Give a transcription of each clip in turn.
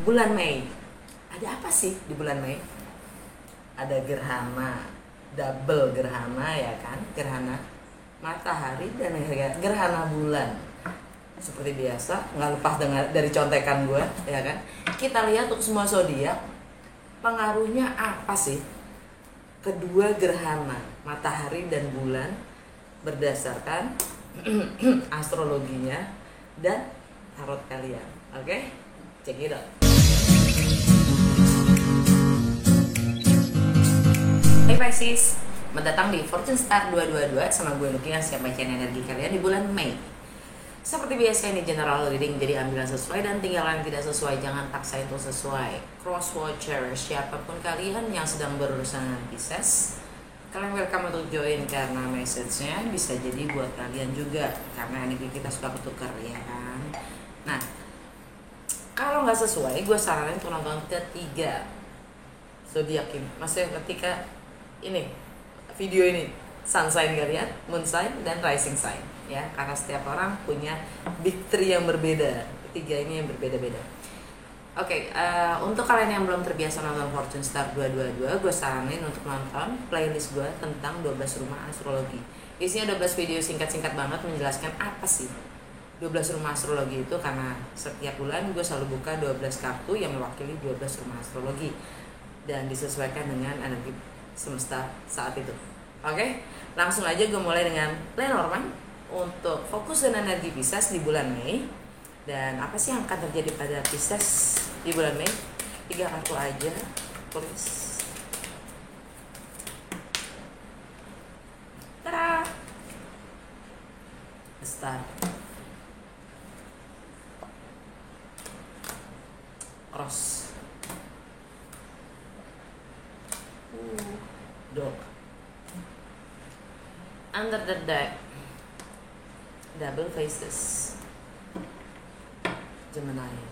bulan Mei. Ada apa sih di bulan Mei? Ada gerhana, double gerhana ya kan? Gerhana matahari dan gerhana bulan. Seperti biasa, nggak lepas dari contekan gue, ya kan? Kita lihat untuk semua zodiak, pengaruhnya apa sih? Kedua gerhana, matahari dan bulan, berdasarkan astrologinya dan tarot kalian. Oke? Check it out. Hey Pisces, mendatang di Fortune Star 222 sama gue Lucky yang siap bacain energi kalian di bulan Mei. Seperti biasa ini general reading, jadi ambil yang sesuai dan tinggalkan yang tidak sesuai, jangan paksa itu sesuai. Cross watcher, siapapun kalian yang sedang berurusan dengan Pisces, kalian welcome untuk join karena message-nya bisa jadi buat kalian juga, karena energi kita suka bertukar ya kan. Nah, kalau nggak sesuai, gue saranin untuk nonton ketiga zodiak ini. Maksudnya ketika ini video ini sun sign kalian, moon sign dan rising sign ya, karena setiap orang punya big three yang berbeda, ketiga ini yang berbeda-beda. Oke, untuk kalian yang belum terbiasa nonton Fortune Star 222, gue saranin untuk nonton playlist gue tentang 12 rumah astrologi. Isinya 12 video singkat-singkat banget menjelaskan apa sih 12 rumah astrologi itu, karena setiap bulan gue selalu buka 12 kartu yang mewakili 12 rumah astrologi dan disesuaikan dengan energi semesta saat itu. Oke, langsung aja gue mulai dengan Lenormand untuk fokus dan energi Pisces di bulan Mei. Dan apa sih yang akan terjadi pada Pisces di bulan Mei? 3 kartu aja, please. Tada! The Star, Cross, Dog, Under the Deck, Double Faces, Gemini.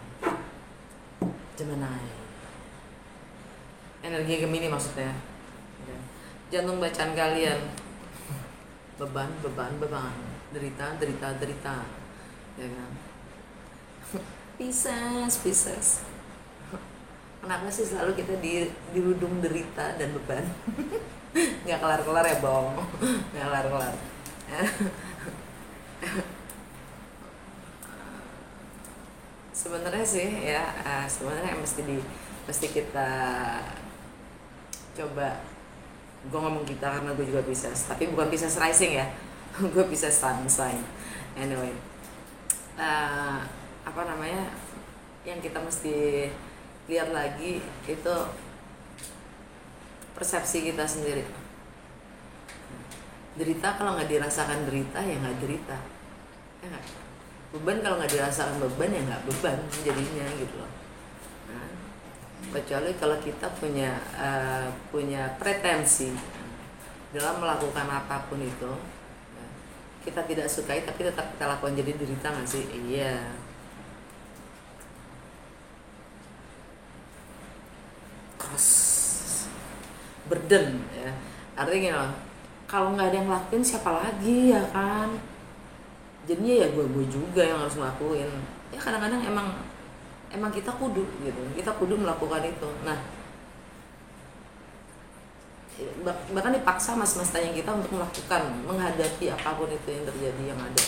Energi Gemini maksudnya. Jantung bacaan kalian. Beban. Derita. Ya kan? Pisces. Kenapa sih selalu kita dirudung derita dan beban? Nggak kelar-kelar ya, Bong. Nggak kelar-kelar. Sebenarnya sih ya, sebenarnya mesti kita coba. Gue ngomong kita karena gue juga Pisces, tapi bukan Pisces rising ya. Gue Pisces sun sign. Anyway, yang kita mesti lihat lagi itu persepsi kita sendiri. Derita kalau nggak dirasakan derita ya nggak derita, ya gak? Beban kalau nggak dirasakan beban ya nggak beban jadinya gitu loh. Nah, kecuali kalau kita punya pretensi dalam melakukan apapun itu, kita tidak sukai tapi tetap kita lakukan, jadi derita nggak sih? Iya. Cross, burden ya, artinya gini loh, kalau nggak ada yang ngelakuin siapa lagi ya kan, jadinya ya gue juga yang harus ngelakuin ya. Kadang-kadang emang kita kudu melakukan itu. Nah, bahkan dipaksa mas tanya kita untuk menghadapi apapun itu yang terjadi, yang ada.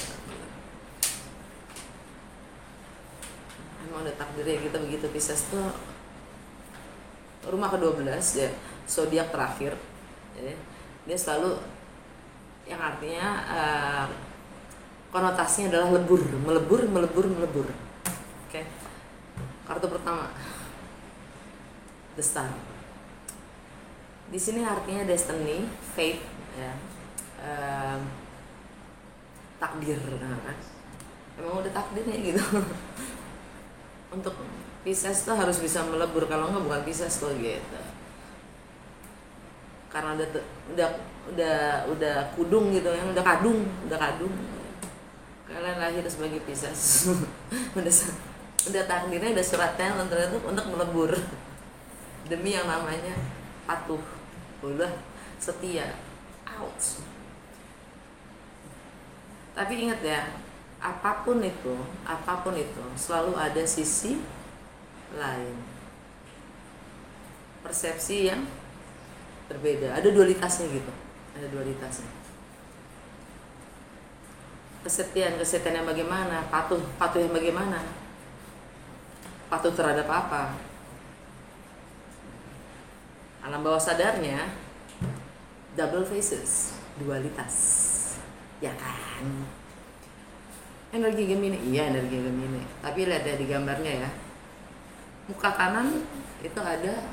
Emang udah takdirnya kita begitu. Pisces tuh rumah ke-12 ya, zodiak terakhir ya. Dia selalu yang artinya konotasinya adalah melebur. Oke. Kartu pertama, The Star. Di sini artinya destiny, fate ya. Takdir, kan? Emang udah takdirnya gitu. Untuk Pisces tuh harus bisa melebur, kalau enggak bukan Pisces tuh gitu. Karena udah kudung gitu, yang udah kadung. Kalian lahir sebagai Pisces. udah takdirnya, udah suratnya untuk melebur demi yang namanya patuh, udah setia. Ouch. Tapi ingat ya, apapun itu selalu ada sisi lain, persepsi yang berbeda, ada dualitasnya gitu, ada dualitasnya. Kesetiaan yang bagaimana, patuh yang bagaimana, patuh terhadap apa. Alam bawah sadarnya double faces, dualitas, ya kan. Energi Gemini, iya energi Gemini. Tapi lihat ya di gambarnya ya, muka kanan itu ada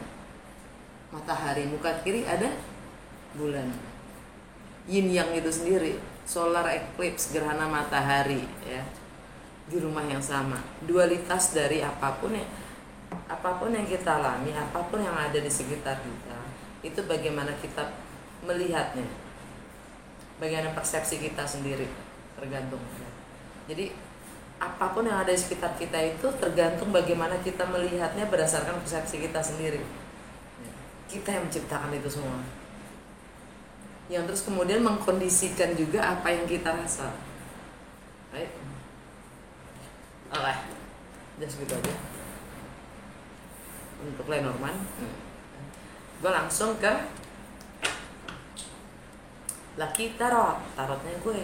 matahari, muka kiri ada bulan. Yin yang itu sendiri, solar eclipse, gerhana matahari ya, di rumah yang sama. Dualitas dari apapun yang kita alami, apapun yang ada di sekitar kita, itu bagaimana kita melihatnya, bagaimana persepsi kita sendiri, tergantung. Jadi apapun yang ada di sekitar kita itu tergantung bagaimana kita melihatnya berdasarkan persepsi kita sendiri. Kita yang menciptakan itu semua, yang terus kemudian mengkondisikan juga apa yang kita rasa. Baik. Oke, udah segitu aja untuk Lenormand. Gue langsung ke Lucky Tarotnya gue.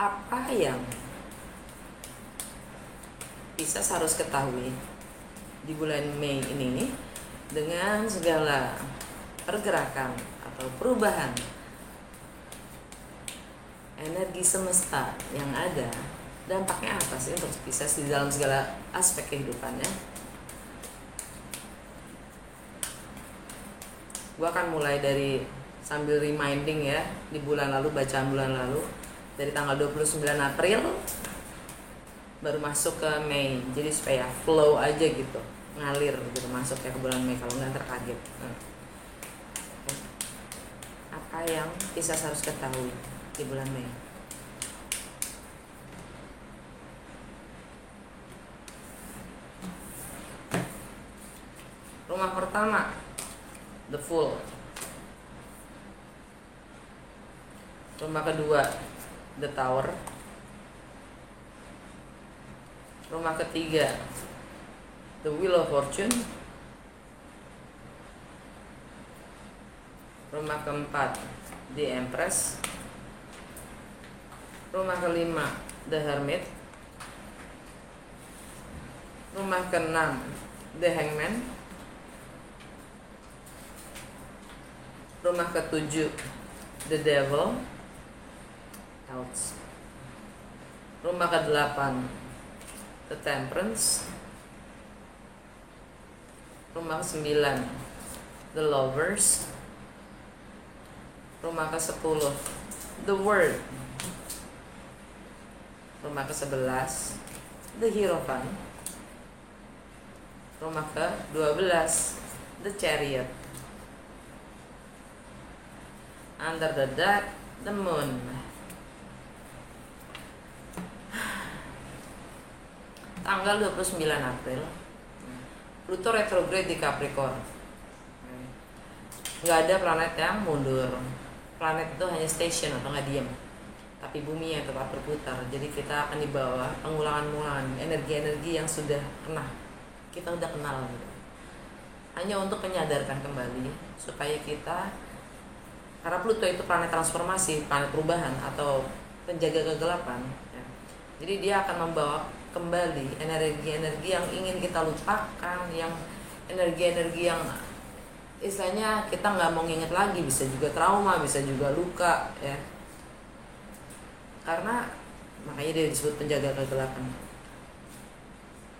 Apa yang Pisces harus ketahui di bulan Mei ini dengan segala pergerakan atau perubahan energi semesta yang ada, dampaknya apa sih untuk Pisces di dalam segala aspek kehidupannya? Gue akan mulai dari sambil reminding ya, di bulan lalu, bacaan bulan lalu dari tanggal 29 April baru masuk ke Mei, jadi supaya flow aja gitu, ngalir gitu masuk ke bulan Mei, kalau nggak terkaget. Apa yang Pisces harus ketahui di bulan Mei? Rumah pertama, The Fool. Rumah kedua, The Tower. Rumah ketiga, The Wheel of Fortune. Rumah keempat, The Empress. Rumah kelima, The Hermit. Rumah keenam, The Hangman. Rumah ketujuh, The Devil. Ouch. Rumah ke-8, The Temperance. Rumah ke-9, The Lovers. Rumah ke-10, The World. Rumah ke-11, The Hierophant. Rumah ke-12, The Chariot. Under the Dark, The Moon. Tanggal 29 April Pluto retrograde di Capricorn. Nggak ada planet yang mundur. Planet itu hanya station atau nggak diam, tapi bumi yang tetap berputar. Jadi kita akan dibawa pengulangan-pengulangan energi-energi yang sudah pernah kita udah kenal gitu. Hanya untuk menyadarkan kembali supaya kita, karena Pluto itu planet transformasi, planet perubahan atau penjaga kegelapan ya. Jadi dia akan membawa kembali energi-energi yang ingin kita lupakan, yang energi-energi yang istilahnya kita nggak mau nginget lagi, bisa juga trauma, bisa juga luka ya. Karena makanya dia disebut penjaga kegelapan.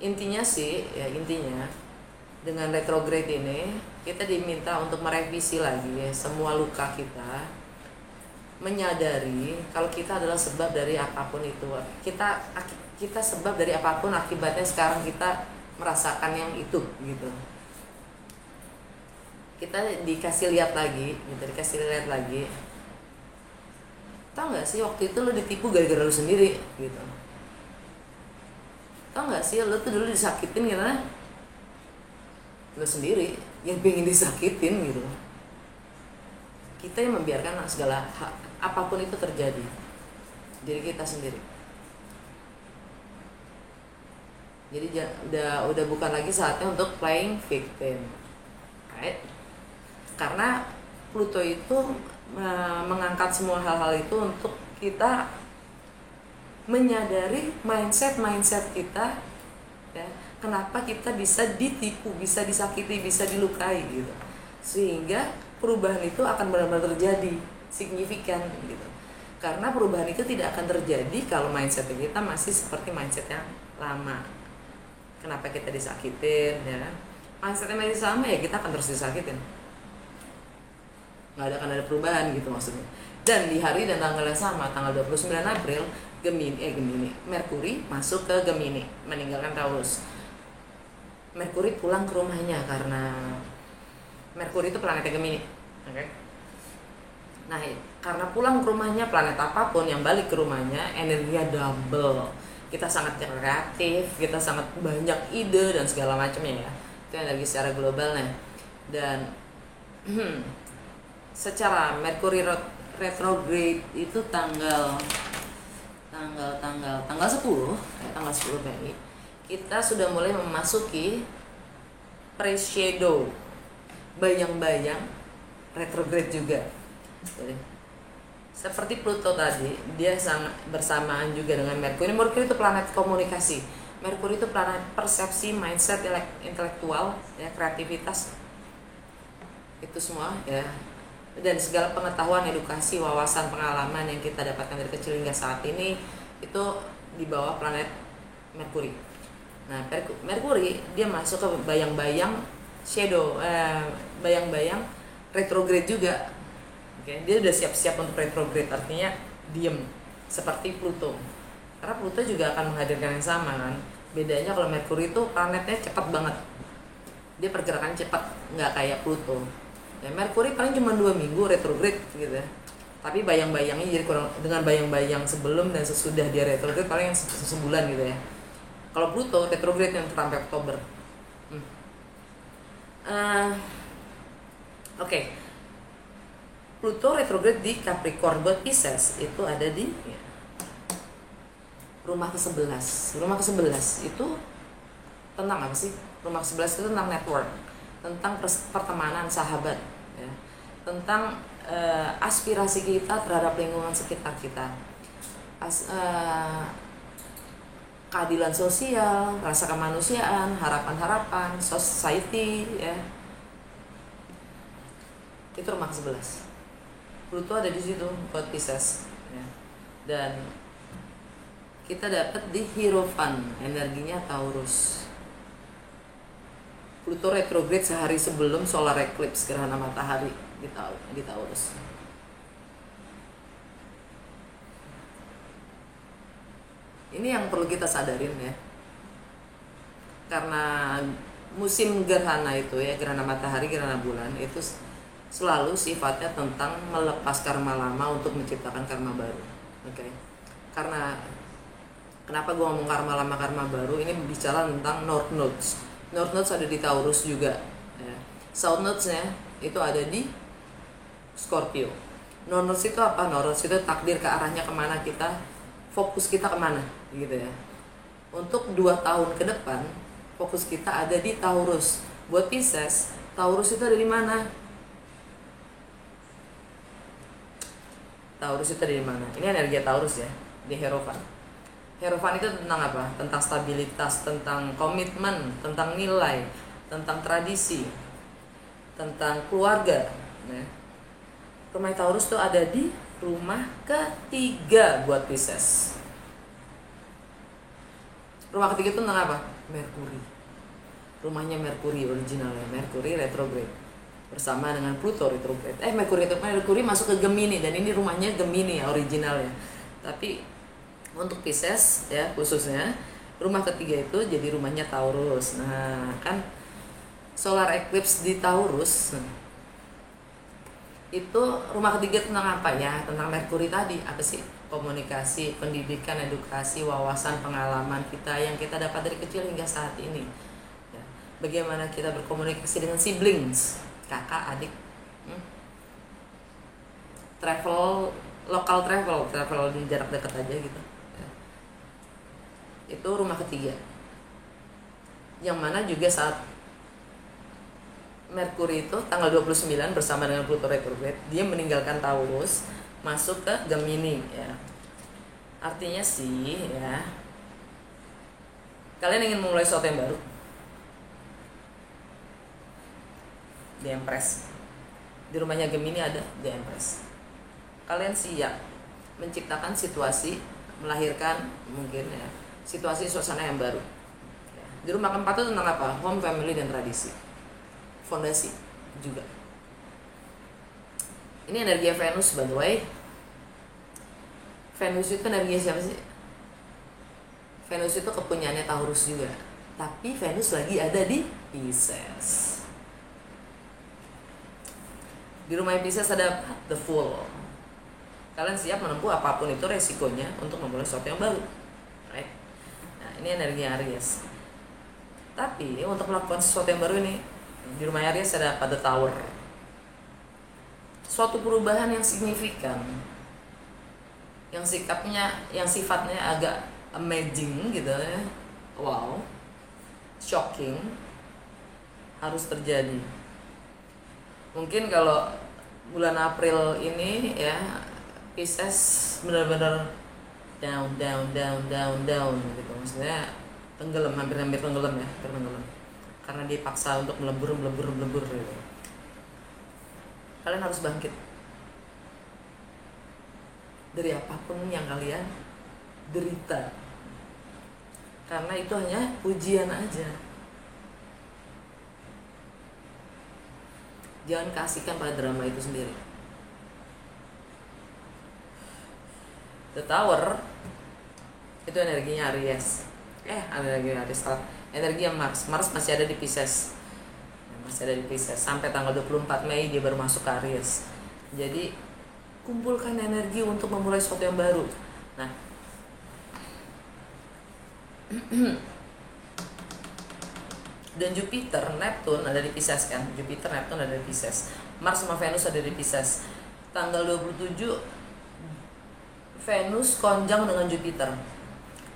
Intinya dengan retrograde ini kita diminta untuk merevisi lagi ya, semua luka kita, menyadari kalau kita adalah sebab dari apapun itu. Kita sebab dari apapun, akibatnya sekarang kita merasakan yang itu gitu. Kita dikasih lihat lagi gitu, tau nggak sih waktu itu lo ditipu gara-gara lo sendiri gitu. Tau nggak sih lo tuh dulu disakitin karena lo sendiri yang pengen disakitin gitu. Kita yang membiarkan segala apapun itu terjadi, diri kita sendiri. Jadi udah bukan lagi saatnya untuk playing victim, right? Karena Pluto itu mengangkat semua hal-hal itu untuk kita menyadari mindset kita, ya, kenapa kita bisa ditipu, bisa disakiti, bisa dilukai gitu, sehingga perubahan itu akan benar-benar terjadi signifikan gitu. Karena perubahan itu tidak akan terjadi kalau mindset kita masih seperti mindset yang lama. Kenapa kita disakitin, ya, mindsetnya masih sama, ya kita akan terus disakitin, nggak akan ada perubahan gitu maksudnya. Dan di hari dan tanggal yang sama, tanggal 29 April, Merkuri masuk ke Gemini, meninggalkan Taurus. Merkuri pulang ke rumahnya karena Merkuri itu planetnya Gemini, oke? Nah, karena pulang ke rumahnya, planet apapun yang balik ke rumahnya, energinya double. Kita sangat kreatif, kita sangat banyak ide dan segala macamnya, ya. Itu energi secara globalnya. Dan secara Merkuri retrograde itu tanggal 10 Mei, kita sudah mulai memasuki pre-shadow, bayang-bayang retrograde juga. Jadi, seperti Pluto tadi, dia sangat bersamaan juga dengan Merkuri. Merkuri itu planet komunikasi. Merkuri itu planet persepsi, mindset, intelektual, ya, kreativitas, itu semua, ya. Dan segala pengetahuan, edukasi, wawasan, pengalaman yang kita dapatkan dari kecil hingga saat ini itu di bawah planet Merkuri. Nah, Merkuri dia masuk ke bayang-bayang shadow, bayang-bayang retrograde juga. Oke, dia udah siap-siap untuk retrograde, artinya diem, seperti Pluto. Karena Pluto juga akan menghadirkan yang sama kan. Bedanya kalau Merkuri itu planetnya cepat banget, dia pergerakan cepat, nggak kayak Pluto. Ya, Merkuri paling cuma 2 minggu retrograde gitu ya. Tapi bayang-bayangnya jadi kurang, dengan bayang-bayang sebelum dan sesudah dia retrograde paling sebulan gitu ya. Kalau Pluto retrograde yang sampai Oktober. Oke. Pluto retrograde di Capricorn buat Pisces itu ada di rumah ke-11. Rumah ke-11 itu tentang apa sih? Rumah ke-11 itu tentang network, tentang pertemanan, sahabat, ya. Tentang aspirasi kita terhadap lingkungan sekitar kita, keadilan sosial, rasa kemanusiaan, harapan-harapan, society, ya. Itu rumah ke-11. Pluto ada di situ buat Pisces, ya. Dan kita dapat di Hierophant, energinya Taurus. Pluto retrograde sehari sebelum solar eclipse, gerhana matahari di Taurus. Ini yang perlu kita sadarin, ya. Karena musim gerhana itu, ya, gerhana matahari, gerhana bulan itu selalu sifatnya tentang melepas karma lama untuk menciptakan karma baru. Oke. Karena kenapa gue ngomong karma lama, karma baru, ini bicara tentang North Nodes. North Nodes ada di Taurus juga, ya. South Nodes-nya itu ada di Scorpio. North Nodes itu apa? North Nodes itu takdir ke arahnya kemana kita, fokus kita kemana gitu ya. Untuk 2 tahun ke depan fokus kita ada di Taurus. Buat Pisces, Taurus itu ada di mana? Taurus itu ada di mana? Ini energi Taurus, ya, di Hierophant. Hierophant itu tentang apa? Tentang stabilitas, tentang komitmen, tentang nilai, tentang tradisi, tentang keluarga, ya. Rumah Taurus itu ada di rumah ketiga buat Pisces. Rumah ketiga itu tentang apa? Merkuri. Rumahnya Merkuri originalnya, Merkuri retrograde bersama dengan Pluto retrograde. Merkuri masuk ke Gemini, dan ini rumahnya Gemini ya, originalnya. Tapi untuk Pisces, ya, khususnya rumah ketiga itu jadi rumahnya Taurus. Nah, kan solar eclipse di Taurus, itu rumah ketiga tentang apa ya? Tentang Merkuri tadi, apa sih? Komunikasi, pendidikan, edukasi, wawasan, pengalaman kita yang kita dapat dari kecil hingga saat ini, ya. Bagaimana kita berkomunikasi dengan siblings, kakak, adik, travel, lokal travel di jarak dekat aja gitu, ya. Itu rumah ketiga. Yang mana juga saat Merkuri itu tanggal 29 bersama dengan Pluto retrograde, dia meninggalkan Taurus masuk ke Gemini ya. Artinya sih ya, kalian ingin memulai sesuatu yang baru. The Empress. Di rumahnya Gemini ada The Empress. Kalian siap menciptakan situasi, melahirkan mungkin ya, situasi suasana yang baru. Di rumah keempat itu tentang apa? Home, family, dan tradisi. Fondasi juga. Ini energi Venus by the way. Venus itu energi siapa sih? Venus itu kepunyaannya Taurus juga. Tapi Venus lagi ada di Pisces. Di rumah Pisces ada The Fool. Kalian siap menempuh apapun itu resikonya untuk memulai sesuatu yang baru. Right? Nah, ini energi Aries. Tapi untuk melakukan sesuatu yang baru ini, di rumah Aries ada pada Tower. Suatu perubahan yang signifikan, yang sifatnya agak amazing gitu ya, wow, shocking, harus terjadi. Mungkin kalau bulan April ini ya, Pisces benar-benar down gitu, maksudnya tenggelam, hampir tenggelam ya, karena dipaksa untuk melebur gitu. Kalian harus bangkit dari apapun yang kalian derita, karena itu hanya ujian aja. Jangan kasihkan pada drama itu sendiri. The Tower itu energinya Aries. Energi Aries. Energi Mars. Mars masih ada di Pisces. Sampai tanggal 24 Mei dia baru masuk ke Aries. Jadi kumpulkan energi untuk memulai sesuatu yang baru. Nah, dan Jupiter, Neptune ada di Pisces kan? Jupiter, Neptune ada di Pisces. Mars sama Venus ada di Pisces. Tanggal 27 Venus konjang dengan Jupiter.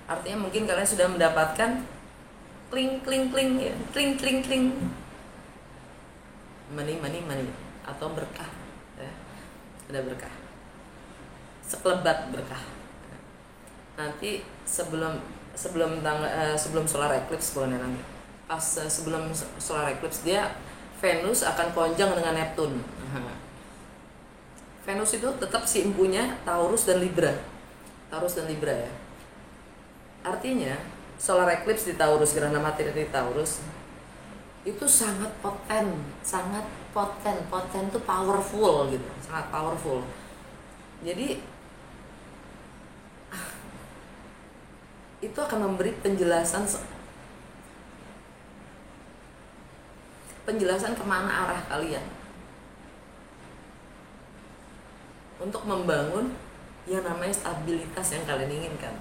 Artinya mungkin kalian sudah mendapatkan kling ya. Kling. Money atau berkah ya. Ada berkah. Sekelebat berkah. Nanti sebelum solar eclipse bulan nanti. Pas sebelum solar eclipse dia Venus akan konjang dengan Neptune. Venus itu tetap si empunya Taurus dan Libra ya. Artinya solar eclipse di Taurus, gerhana matahari di Taurus itu sangat poten itu powerful gitu, sangat powerful. Jadi itu akan memberi penjelasan kemana arah kalian untuk membangun yang namanya stabilitas yang kalian inginkan.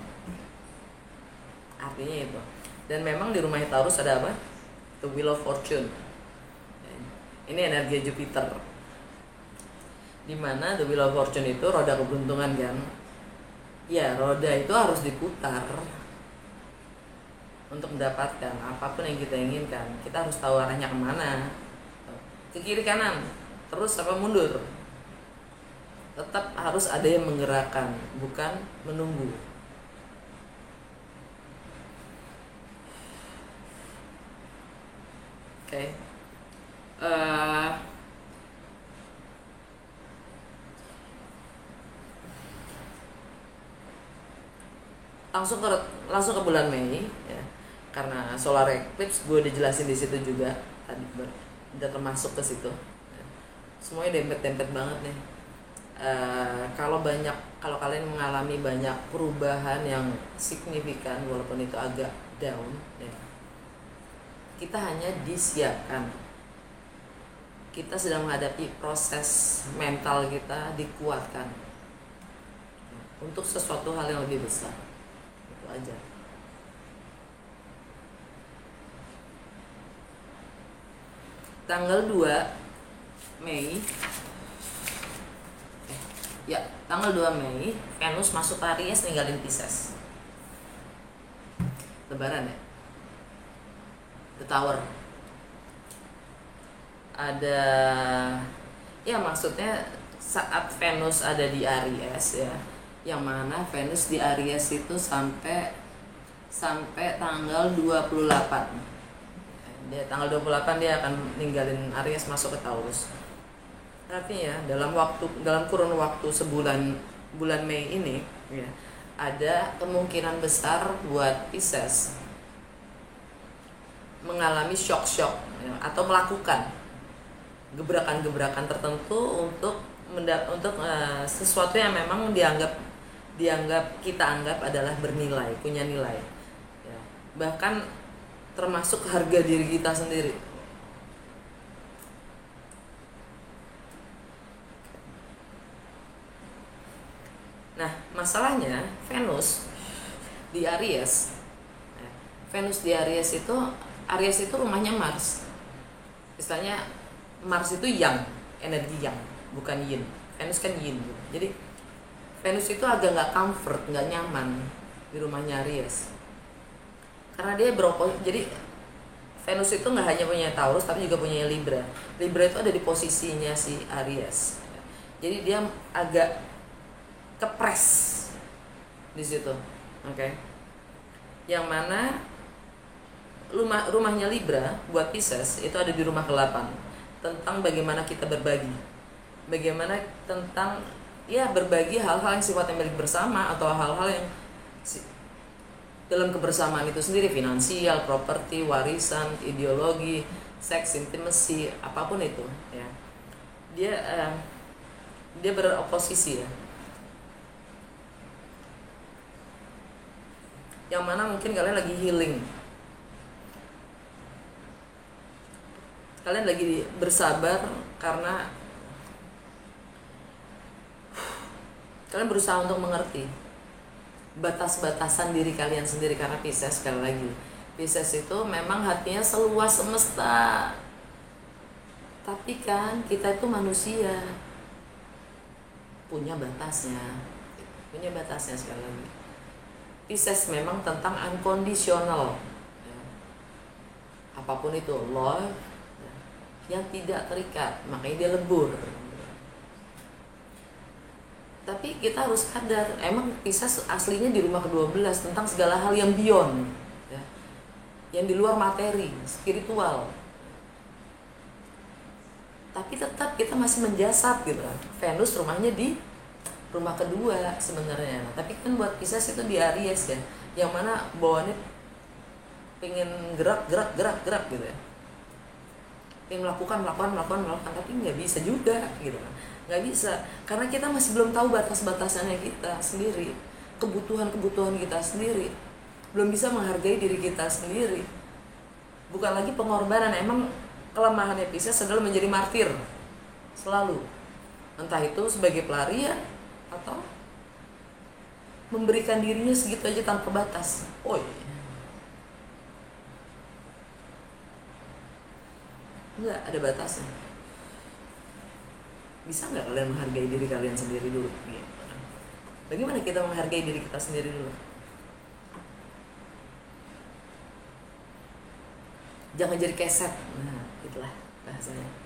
Artinya itu. Dan memang di rumah Taurus ada apa? The Wheel of Fortune. Ini energi Jupiter. Dimana The Wheel of Fortune itu roda keberuntungan kan? Ya, roda itu harus diputar untuk mendapatkan apapun yang kita inginkan. Kita harus tahu arahnya kemana. Ke kiri kanan, terus apa mundur. Tetap harus ada yang menggerakkan, bukan menunggu. Oke. Langsung ke bulan Mei ya. Karena solar eclipse gue dijelasin di situ juga tadi, udah termasuk ke situ. Semuanya dempet banget nih. Kalau kalian mengalami banyak perubahan yang signifikan walaupun itu agak down ya, kita hanya disiapkan. Kita sedang menghadapi proses mental kita dikuatkan untuk sesuatu hal yang lebih besar. Itu aja. Tanggal 2 Mei tanggal 2 Mei Venus masuk Aries ninggalin Pisces. Lebaran ya. The Tower. Ada, ya maksudnya saat Venus ada di Aries ya, yang mana Venus di Aries itu sampai tanggal 28. Dia tanggal 28 dia akan ninggalin Aries masuk ke Taurus. Artinya dalam kurun waktu bulan Mei ini ya, ada kemungkinan besar buat Pisces mengalami shock-shock ya, atau melakukan gebrakan-gebrakan tertentu untuk sesuatu yang memang kita anggap adalah bernilai, punya nilai ya. Bahkan termasuk harga diri kita sendiri. Nah, masalahnya Venus di Aries itu rumahnya Mars. Istilahnya Mars itu yang energi yang, bukan yin. Venus kan yin. Jadi Venus itu agak nggak comfort, nggak nyaman di rumahnya Aries. Karena dia jadi Venus itu nggak hanya punya Taurus tapi juga punya Libra. Libra itu ada di posisinya si Aries. Jadi dia agak kepres di situ, oke? Yang mana rumahnya Libra buat Pisces itu ada di rumah ke-8, tentang bagaimana kita berbagi, bagaimana tentang ya berbagi hal-hal yang sifatnya milik bersama atau hal-hal yang dalam kebersamaan itu sendiri, finansial, properti, warisan, ideologi, seks, intimacy, apapun itu ya. Dia beroposisi ya. Yang mana mungkin kalian lagi healing, kalian lagi bersabar karena kalian berusaha untuk mengerti batas-batasan diri kalian sendiri. Karena Pisces, sekali lagi, Pisces itu memang hatinya seluas semesta, tapi kan kita itu manusia, punya batasnya sekali lagi. Pisces memang tentang unconditional ya. Apapun itu, love ya, yang tidak terikat, makanya dia lebur. Tapi kita harus sadar, emang Pisces aslinya di rumah ke-12 tentang segala hal yang beyond ya, yang di luar materi, spiritual. Tapi tetap kita masih menjasad gitu. Venus rumahnya di rumah kedua sebenarnya. Tapi kan buat Pisces itu di Aries ya, yang mana bawaannya pengen gerak gitu ya, pengen melakukan, tapi nggak bisa juga gitu, nggak bisa karena kita masih belum tahu batas-batasannya kita sendiri, kebutuhan kita sendiri, belum bisa menghargai diri kita sendiri. Bukan lagi pengorbanan, emang kelemahannya Pisces adalah menjadi martir selalu, entah itu sebagai pelarian atau memberikan dirinya segitu aja tanpa batas. Enggak ada batasnya. Bisa nggak kalian menghargai diri kalian sendiri dulu? Bagaimana kita menghargai diri kita sendiri dulu? Jangan jadi keset. Nah, itulah bahasanya.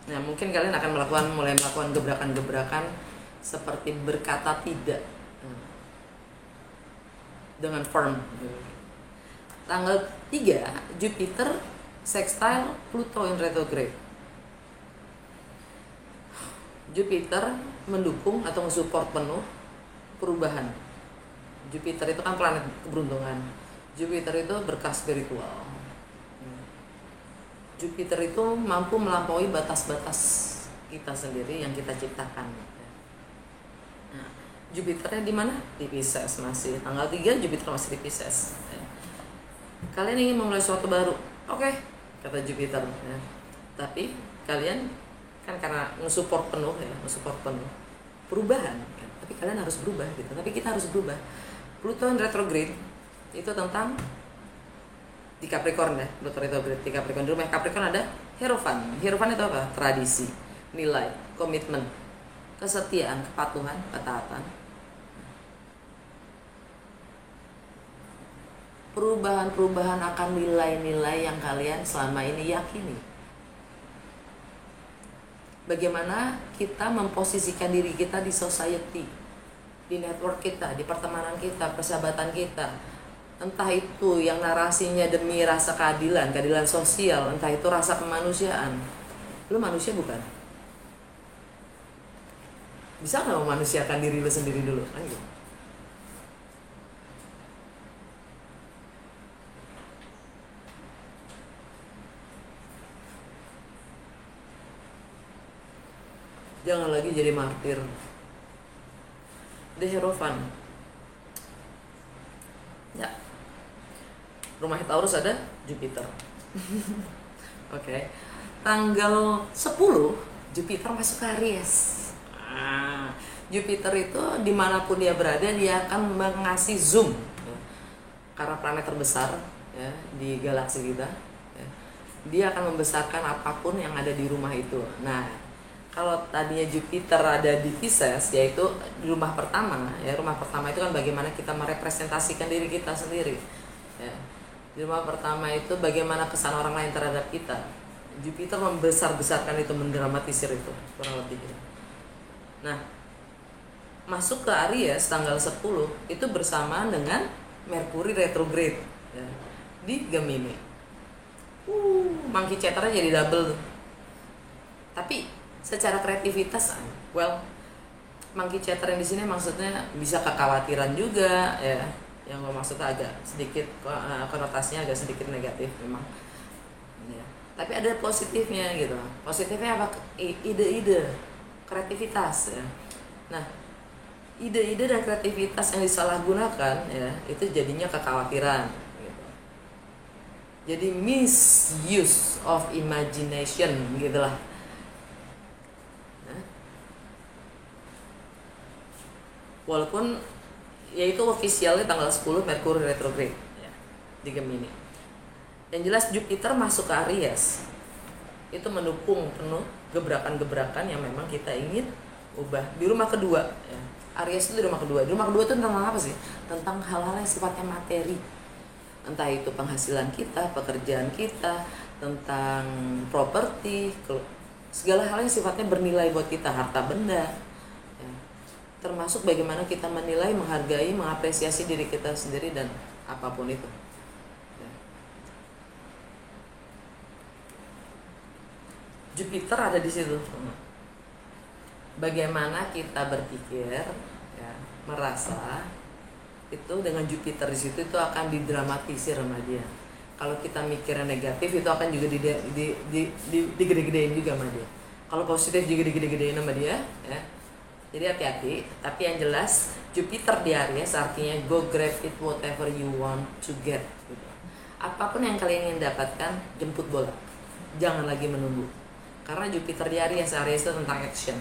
Nah, mungkin kalian akan mulai melakukan gebrakan-gebrakan seperti berkata tidak dengan firm. Tanggal 3 Jupiter sextile Pluto in retrograde. Jupiter mendukung atau mensupport penuh perubahan. Jupiter itu kan planet keberuntungan. Jupiter itu berkah spiritual. Jupiter itu mampu melampaui batas-batas kita sendiri yang kita ciptakan. Nah, Jupiternya di mana? Di Pisces masih. Tanggal 3 Jupiter masih di Pisces. Kalian ingin memulai sesuatu baru, oke, kata Jupiter. Ya. Tapi kalian kan karena nge-support penuh perubahan. Ya. Tapi kalian harus berubah gitu. Tapi kita harus berubah. Pluto retrograde itu tentang di Capricorn ya, Pluto retrograde di Capricorn. Di rumah Capricorn ada Hierophant. Hierophant itu apa? Tradisi, nilai, komitmen, kesetiaan, kepatuhan, ketaatan. perubahan-perubahan akan nilai-nilai yang kalian selama ini yakini. Bagaimana kita memposisikan diri kita di society, di network kita, di pertemanan kita, persahabatan kita. Entah itu yang narasinya demi rasa keadilan, keadilan sosial, entah itu rasa kemanusiaan. Lu manusia bukan? Bisa nggak memanusiakan diri lu sendiri dulu? Ayo. Jangan lagi jadi martir. The Hierophant. Ya. Rumah Taurus ada Jupiter. Oke. Tanggal 10 Jupiter masuk ke Aries. Jupiter itu dimanapun dia berada, dia akan mengasih zoom, karena planet terbesar ya, di galaksi kita ya. Dia akan membesarkan apapun yang ada di rumah itu. Nah, kalau tadinya Jupiter ada di Pisces, yaitu di rumah pertama ya, rumah pertama itu kan bagaimana kita merepresentasikan diri kita sendiri ya. Di rumah pertama itu bagaimana kesan orang lain terhadap kita. Jupiter membesar-besarkan itu, mendramatisir itu kurang lebih gitu. Nah, masuk ke Aries tanggal 10 itu bersamaan dengan Merkuri retrograde ya, di Gemini. Monkey chatter-nya jadi double tuh. Tapi secara kreativitas, well, monkey chatter yang di sini maksudnya bisa kekhawatiran juga ya. Yang gue maksudnya agak sedikit konotasinya agak sedikit negatif memang ya. Tapi ada positifnya gitu. Positifnya apa? Ide-ide, kreativitas ya. Nah, ide-ide dan kreativitas yang disalahgunakan ya, itu jadinya kekhawatiran gitu. Jadi misuse of imagination gitulah. Walaupun yaitu ofisialnya tanggal 10 Merkuri retrograde ya, di Gemini. Yang jelas Jupiter masuk ke Aries itu mendukung penuh gebrakan-gebrakan yang memang kita ingin ubah di rumah kedua ya. Aries itu di rumah kedua. Di rumah kedua itu tentang apa sih? Tentang hal-hal yang sifatnya materi. Entah itu penghasilan kita, pekerjaan kita, tentang properti, segala hal yang sifatnya bernilai buat kita, harta benda. Termasuk bagaimana kita menilai, menghargai, mengapresiasi diri kita sendiri dan apapun itu. Jupiter ada di situ. Bagaimana kita berpikir, ya, merasa itu dengan Jupiter di situ itu akan didramatisir sama dia. Kalau kita mikirnya negatif itu akan juga digede-gedein juga sama dia. Kalau positif juga digede-gedein sama dia, ya. Jadi hati-hati, tapi yang jelas Jupiter di Aries artinya go grab it whatever you want to get gitu. Apapun yang kalian ingin dapatkan, jemput bola. Jangan lagi menunggu. Karena Jupiter di Aries, Aries itu tentang action.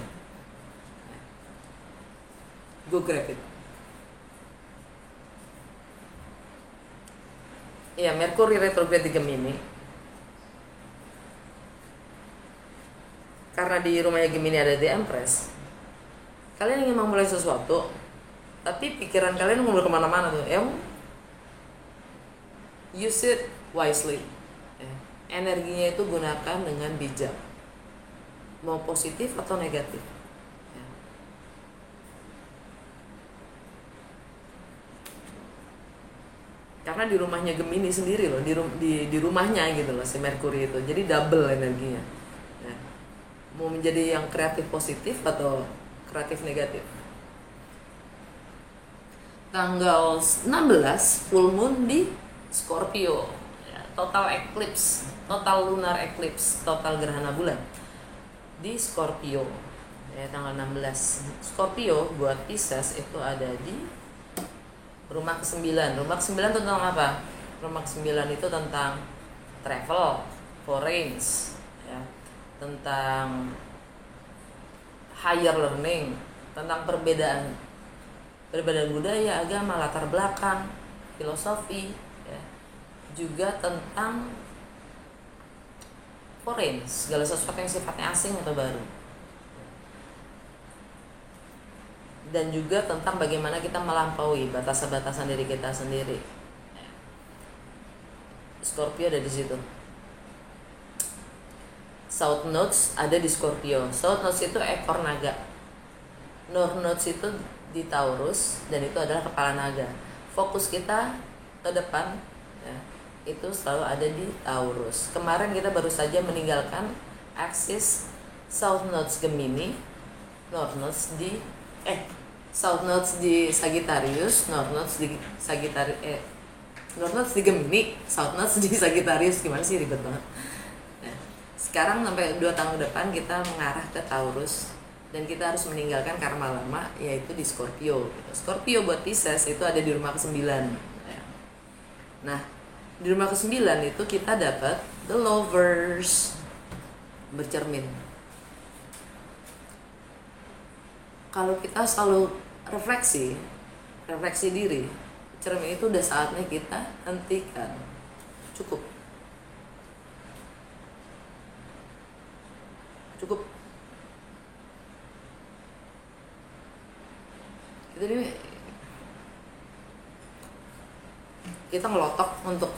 Go grab it. Ya, Merkuri retrograde di Gemini. Karena di rumahnya Gemini ada The Empress. Kalian ingin memulai sesuatu, tapi pikiran kalian ngomong kemana-mana tuh. Use it wisely. Energinya itu gunakan dengan bijak. Mau positif atau negatif. Karena di rumahnya Gemini sendiri loh, di rumahnya gitu loh si Merkuri itu. Jadi double energinya. Mau menjadi yang kreatif positif atau kreatif negatif. Tanggal 16 full moon di Scorpio ya, total eclipse, total lunar eclipse, total gerhana bulan di Scorpio ya, tanggal 16. Scorpio buat Pisces itu ada di rumah ke-9. Rumah ke-9 tentang apa? Rumah ke-9 itu tentang travel, foreign ya, tentang higher learning, tentang perbedaan budaya, agama, latar belakang, filosofi ya. Juga tentang foreign, segala sesuatu yang sifatnya asing atau baru. Dan juga tentang bagaimana kita melampaui batasan-batasan diri kita sendiri. Scorpio ada di situ. South Nodes ada di Scorpio. South Nodes itu ekor naga. North Nodes itu di Taurus dan itu adalah kepala naga. Fokus kita ke depan ya, itu selalu ada di Taurus. Kemarin kita baru saja meninggalkan aksis South Nodes Gemini, North Nodes di South Nodes di Sagittarius, North Nodes di North Nodes di Gemini, South Nodes di Sagittarius. Gimana sih, ribet banget. Nah, sekarang sampai 2 tahun ke depan kita mengarah ke Taurus dan kita harus meninggalkan karma lama, yaitu di Scorpio gitu. Scorpio buat Pisces itu ada di rumah ke-9 ya. Nah, di rumah ke-9 itu kita dapat The Lovers, bercermin. Kalau kita selalu refleksi diri, cermin itu udah saatnya kita hentikan. Cukup. Kita ngelotok untuk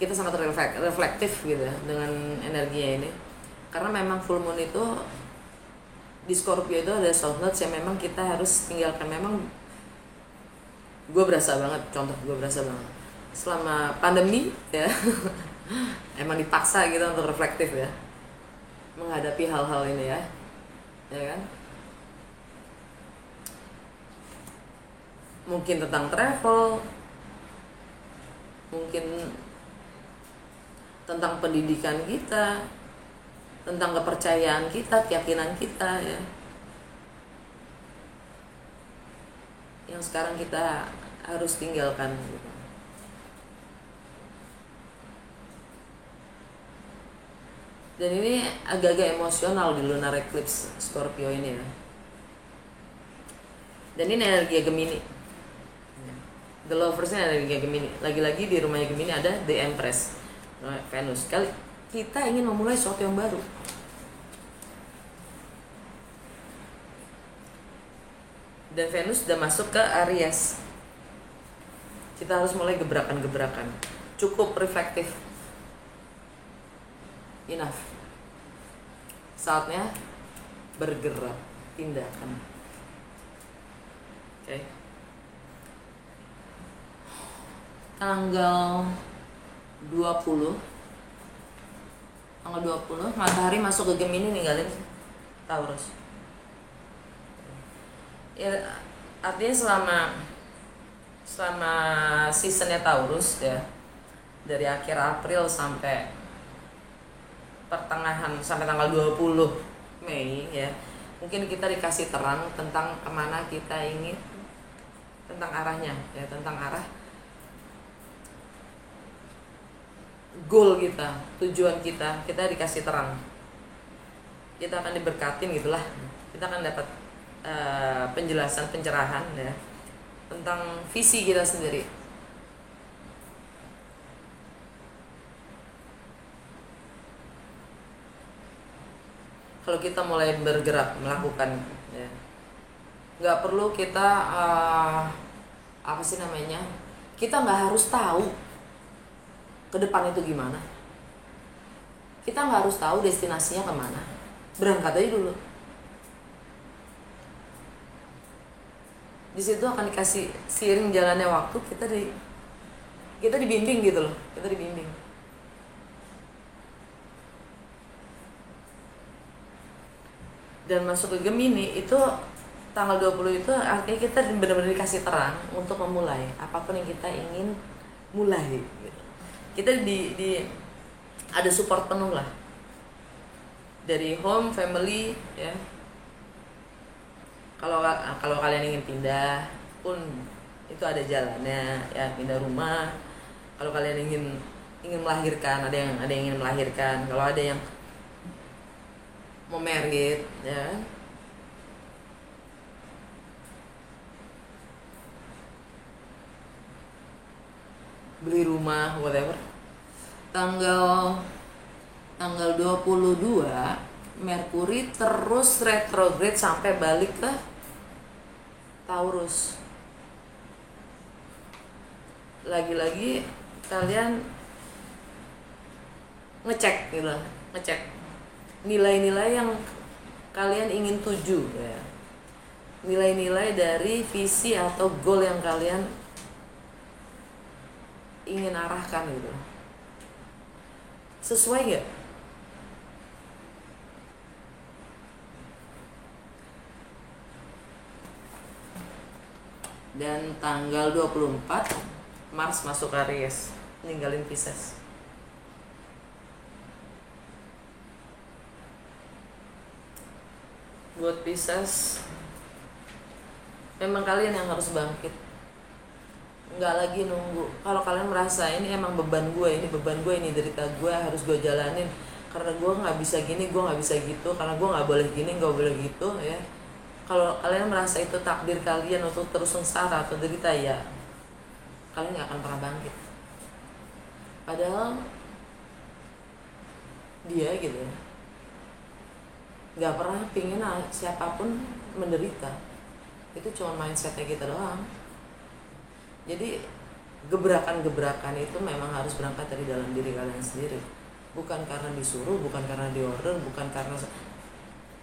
kita sangat reflektif gitu ya dengan energinya ini, karena memang full moon itu di Scorpio itu ada South Nodes yang memang kita harus tinggalkan. Memang gue berasa banget selama pandemi ya emang dipaksa gitu untuk reflektif ya, menghadapi hal-hal ini ya kan. Mungkin tentang travel, mungkin tentang pendidikan kita, tentang kepercayaan kita, keyakinan kita ya, yang sekarang kita harus tinggalkan gitu. Dan ini agak-agak emosional di lunar eclipse Scorpio ini ya. Dan ini energi Gemini. The Lovers-nya energi Gemini. Lagi-lagi di rumahnya Gemini ada The Empress, Venus. Kali kita ingin memulai sesuatu yang baru. Dan Venus sudah masuk ke Aries. Kita harus mulai gebrakan-gebrakan. Cukup reflektif. Enough. Saatnya bergerak, tindakan. Oke. Tanggal 20 matahari masuk ke Gemini, ninggalin Taurus. Ya, artinya selama seasonnya Taurus ya, dari akhir April sampai pertengahan, sampai tanggal 20 Mei ya, mungkin kita dikasih terang tentang kemana kita ingin, tentang arahnya ya, tentang arah goal kita, tujuan kita dikasih terang. Kita akan diberkatin gitulah, kita akan dapat penjelasan, pencerahan ya tentang visi kita sendiri. Kalau kita mulai bergerak melakukan ya, nggak perlu kita kita nggak harus tahu ke depan itu gimana, kita nggak harus tahu destinasinya kemana, berangkat aja dulu. Di situ akan dikasih, seiring jalannya waktu kita dibimbing gitu loh, kita dibimbing. Dan masuk ke Gemini itu tanggal 20 itu artinya kita benar-benar dikasih terang untuk memulai apapun yang kita ingin mulai gitu. Kita ada support penuh lah dari home, family ya. Kalau kalian ingin pindah pun itu ada jalannya ya, pindah rumah. Kalau kalian ingin melahirkan, ada yang ingin melahirkan. Kalau ada yang mau married ya, beli rumah, whatever. Tanggal 22 Merkuri terus retrograde sampai balik ke Taurus. Lagi-lagi kalian ngecek gitu, ngecek nilai-nilai yang kalian ingin tuju ya. Nilai-nilai dari visi atau goal yang kalian ingin arahkan gitu. Sesuai gak? Dan tanggal 24 Mars masuk Aries, ninggalin Pisces. Buat Pisces, memang kalian yang harus bangkit, nggak lagi nunggu. Kalau kalian merasa ini emang beban gue, ini derita gue harus gue jalanin karena gue nggak bisa gini, gue nggak bisa gitu, karena gue nggak boleh gini, nggak boleh gitu ya. Kalau kalian merasa itu takdir kalian untuk terus sengsara atau derita, ya kalian nggak akan pernah bangkit. Padahal dia gitu ya, nggak pernah pingin siapapun menderita. Itu cuma mindsetnya kita doang. Jadi gebrakan-gebrakan itu memang harus berangkat dari dalam diri kalian sendiri, bukan karena disuruh, bukan karena diorder, bukan karena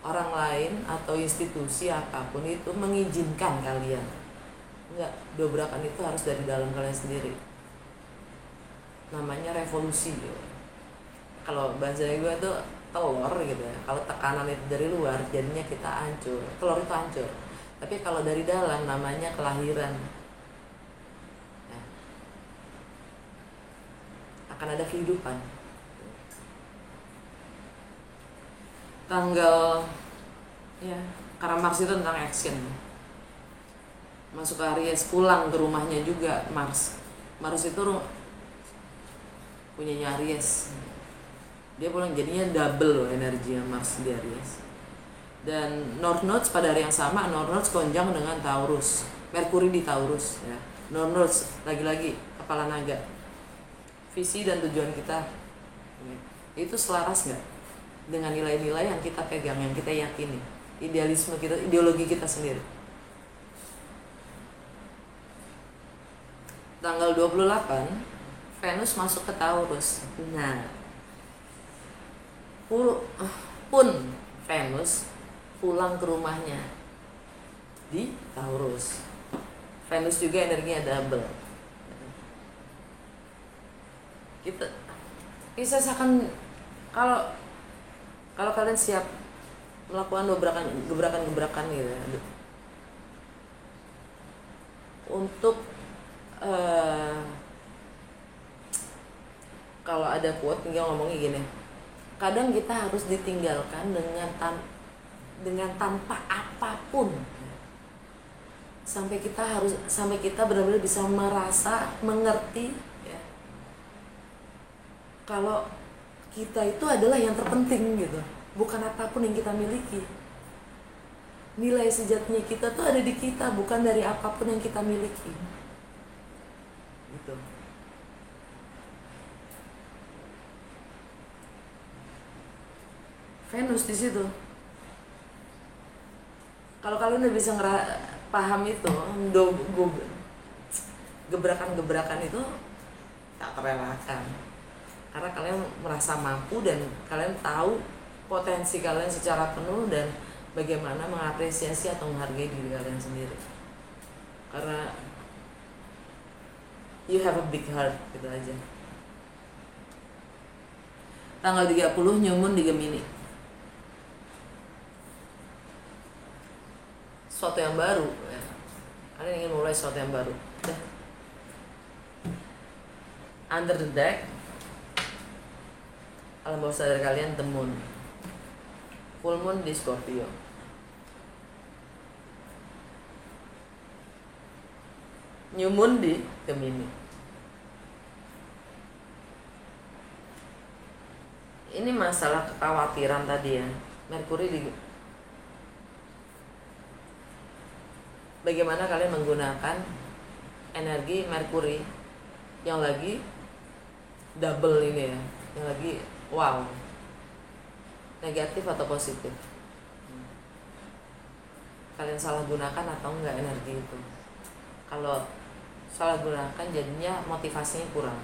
orang lain atau institusi apapun itu mengizinkan kalian. Enggak, dobrakan itu harus dari dalam kalian sendiri. Namanya revolusi gitu. Kalau bahasa gue tuh telur gitu ya. Kalau tekanan itu dari luar, jadinya kita hancur. Telur itu hancur. Tapi kalau dari dalam, namanya kelahiran. Ya. Akan ada kehidupan. Tanggal ya, karena Mars itu tentang action. Masuk ke Aries, pulang ke rumahnya juga Mars. Mars itu punyanya Aries. Dia pulang, jadinya double loh energinya Mars di Aries. Dan North Nodes pada hari yang sama, North Nodes konjang dengan Taurus, Merkuri di Taurus ya. North Nodes lagi-lagi kepala naga. Visi dan tujuan kita itu selaras nggak dengan nilai-nilai yang kita pegang, yang kita yakini, idealisme kita, ideologi kita sendiri. Tanggal 28 Venus masuk ke Taurus. Nah, pun Venus pulang ke rumahnya di Taurus. Venus juga energinya double. Kita bisa akan, kalau kalian siap melakukan gebrakan gitu ya, untuk kalau ada quote tinggal ngomongnya gini, kadang kita harus ditinggalkan dengan tanpa apapun sampai kita benar-benar bisa merasa mengerti ya, kalau kita itu adalah yang terpenting gitu, bukan apapun yang kita miliki. Nilai sejatinya kita tuh ada di kita, bukan dari apapun yang kita miliki gitu. Venus di situ. Kalau kalian udah bisa paham itu, gebrakan-gebrakan itu tak terelakkan, karena kalian merasa mampu dan kalian tahu potensi kalian secara penuh dan bagaimana mengapresiasi atau menghargai diri kalian sendiri. Karena you have a big heart, gitu aja. Tanggal 30 New Moon di Gemini. Sesuatu yang baru ya. Kalian ingin mulai sesuatu yang baru. Udah. Under the deck, alam bawah sadar kalian, the moon. Full moon di Scorpio. New moon di Gemini. Ini masalah kekhawatiran tadi ya. Merkuri di, bagaimana kalian menggunakan energi Merkuri yang lagi double ini ya, yang lagi wow, negatif atau positif. Kalian salah gunakan atau enggak energi itu. Kalau salah gunakan jadinya motivasinya kurang.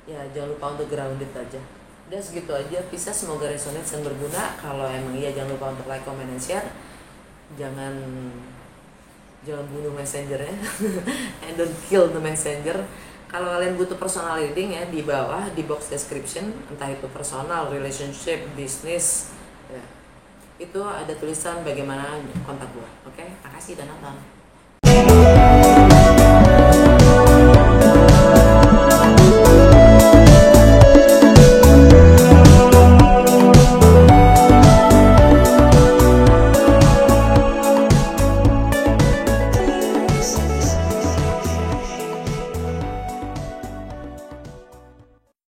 Ya jangan lupa untuk grounded aja. Udah segitu aja, bisa semoga resonate dan berguna. Kalau emang iya jangan lupa untuk like, comment, and share. Jangan bunuh messengernya. And don't kill the messenger. Kalau kalian butuh personal reading ya, di bawah di box description, entah itu personal, relationship, bisnis ya, itu ada tulisan bagaimana kontak gue. Oke, makasih dan nonton.